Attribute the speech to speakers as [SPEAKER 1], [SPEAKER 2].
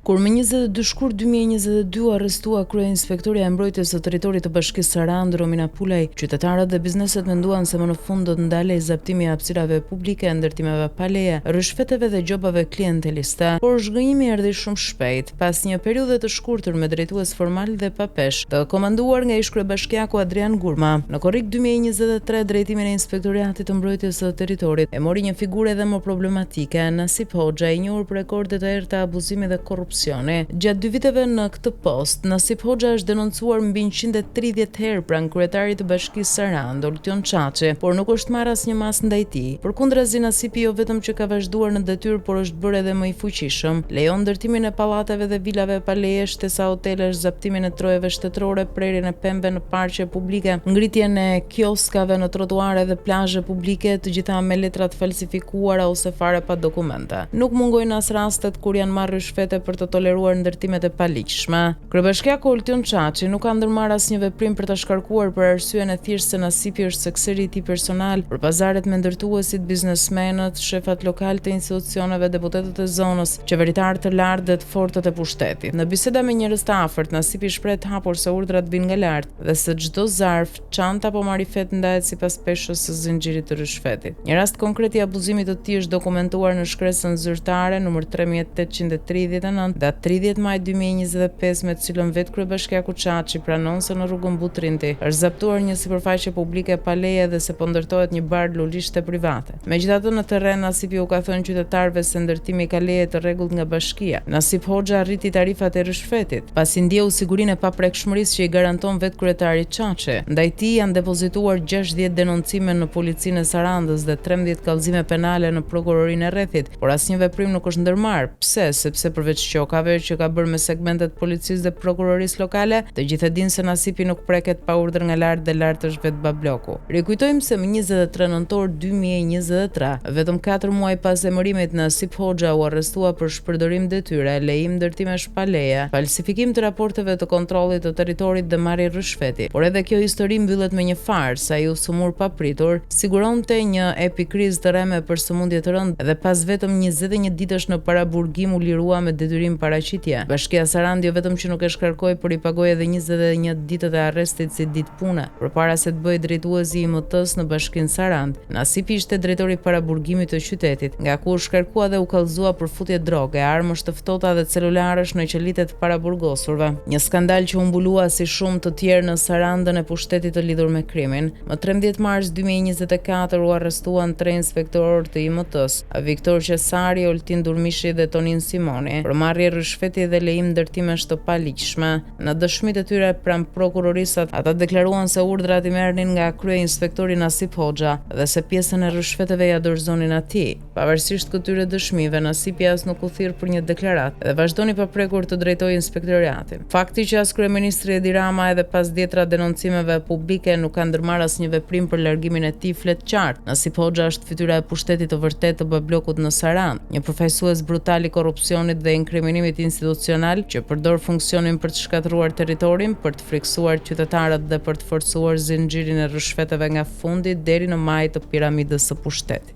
[SPEAKER 1] Kur më 22 shkurt 2022 arrestua kryeinspektoria e mbrojtjes së territorit të Bashkisë Sarandë Romina Pulaj, qytetarët dhe bizneset menduan se më në fund do të ndalej zaptimi i hapësirave publike, ndërtimeve pa leje, rishfeteve dhe gjobave klienteliste, por zhgënjimi erdhi shumë shpejt, pas një periudhe të shkurtër me drejtues formal dhe pa peshë, të komanduar nga ish-kryebashkiaku Adrian Gurma. Në korrik 2023 drejtimin e inspektoriatit të mbrojtjes së territorit e mori një figurë edhe më problematike, Nasip Hoxha, i njohur për rekorde të errta abuzimi dhe korrupsioni. Gjatë 2 viteve në këtë post, Nasip Hoxha është denoncuar mbi 130 herë pranë kryetarit të Bashkisë Sarandë, Oltion Çaçi, por nuk është marrë asnjë mas ndaj tij. Përkundrazi, Nasipi jo vetëm që ka vazhduar në detyrë, por është bërë edhe më i fuqishëm. Lejon ndërtimin e pallateve dhe vilave pa leje, shtesa hotelesh, zaptimin e trojeve shtetërore, prerjen e pembe në parqe publike, ngritjen e kioskave në trotuare dhe plazhe publike, të gjitha me letra të falsifikuara ose fare pa dokumente. Nuk mungojnë as rastet kur janë marrë rishfete për të toleruar ndërtimet e paligjshme. Kryebashkiaku Oltion Çaçi nuk ka ndërmarrë asnjë veprim për ta shkarkuar për arsyen e thjeshtë se Nasipi është sekseri i tij personal, për pazaret me ndërtuesit, biznesmenët, shefat lokal të institucioneve, deputetët e zonës, qeveritarë të lartë dhe të fortët e pushtetit. Në biseda me njerëz të afërt, Nasipi shpreh të hapur se urdhrat vijnë nga lart dhe se çdo zarf, çanta apo marifet ndahet sipas peshës së zinxhirit të rishfetit. Një rast konkret i abuzimit të tij është dokumentuar në shkresën zyrtare numër 3839 datë 30 maj 2025, me të cilën vetë kryebashkiaku Çaçi pranon se në rrugën Butrinti është zaptuar një sipërfaqe publike pa leje dhe se po ndërtohet një bar lulishte private. Megjithatë, në terren Nasipi u ka thënë qytetarëve se ndërtimi ka leje të rregullt nga bashkia. Nasip Hoxha rriti tarifat e rishfetit, pasi ndjeu sigurinë e paprekshmërisë që i garanton vetë kryetari Çaçi. Ndaj tij janë depozituar 60 denoncime në policinë e Sarandës dhe 13 kallëzime penale në prokurorinë e rrethit, por asnjë veprim nuk është ndërmarrë. Pse? Sepse përveç qokave që ka bërë me segmentet policisë dhe prokurorisë lokale, të gjithë e dinë se Nasipi nuk preket pa urdhër nga lart dhe lart është vetë babloku. Rikujtojmë se më 23 nëntor 2023, vetëm 4 muaj pas emërimit, Nasip Hoxha u arrestua për shpërdorim detyre, lejim ndërtimesh pa leje, falsifikim të raporteve të kontrollit të territorit dhe marrje rishfeti. Por edhe kjo histori mbyllet me një farsë, ai u sumur papritur, siguronte një epikrizë të rreme për sëmundje të rëndë dhe pas vetëm 21 ditësh në paraburgim u lirua me detyrim paraqitje. Bashkia Sarandë jo vetëm që nuk e shkarkoi, por i pagoi edhe 21 ditët e arrestit si ditë pune, përpara se të bëhej drejtuesi i MT-s në Bashkinë Sarandë. Nasipi ishte drejtori paraburgimit të qytetit, nga ku u shkarkua dhe u kallëzua për futje droge, armësh të ftohta dhe celularësh në qelitet të paraburgosurve. Një skandal që u mbulua si shumë të tjerë në Sarandën e pushtetit të lidhur me krimin. Më 13 mars 2024 u arrestuan 3 inspektorë të IMT-s, Viktor Qesari, Oltin Durmishi dhe Tonin Simoni, për marrje rishfeti dhe lejim ndërtimesh të paligjshme. Në dëshmitë e tyre pranë prokurorisë, ata deklaruan se urdhrat i merrnin nga kryeinspektori Nasip Hoxha dhe se pjesën e rishfeteve ja dorëzonin atij. Pavarësisht këtyre dëshmive, Nasipi as nuk u thirr për një deklaratë dhe vazhdoni paprekur të drejtojë inspektoriatin. Fakti që as kryeministri Edi Rama edhe pas 10 denoncimeve publike nuk ka ndërmarrë asnjë veprim për largimin e tij flet qartë. Nasip Hoxha është fytyra e pushtetit të vërtetë të bablokut në Sarandë, një përfaqësues brutal i korrupsionit dhe inkriminimit institucional që përdor funksionin për të shkatëruar territorin, për të friksuar qytetarët dhe për të forcuar zinxhirin e rishfeteve nga fundi deri në majë të piramidës së pushtetit.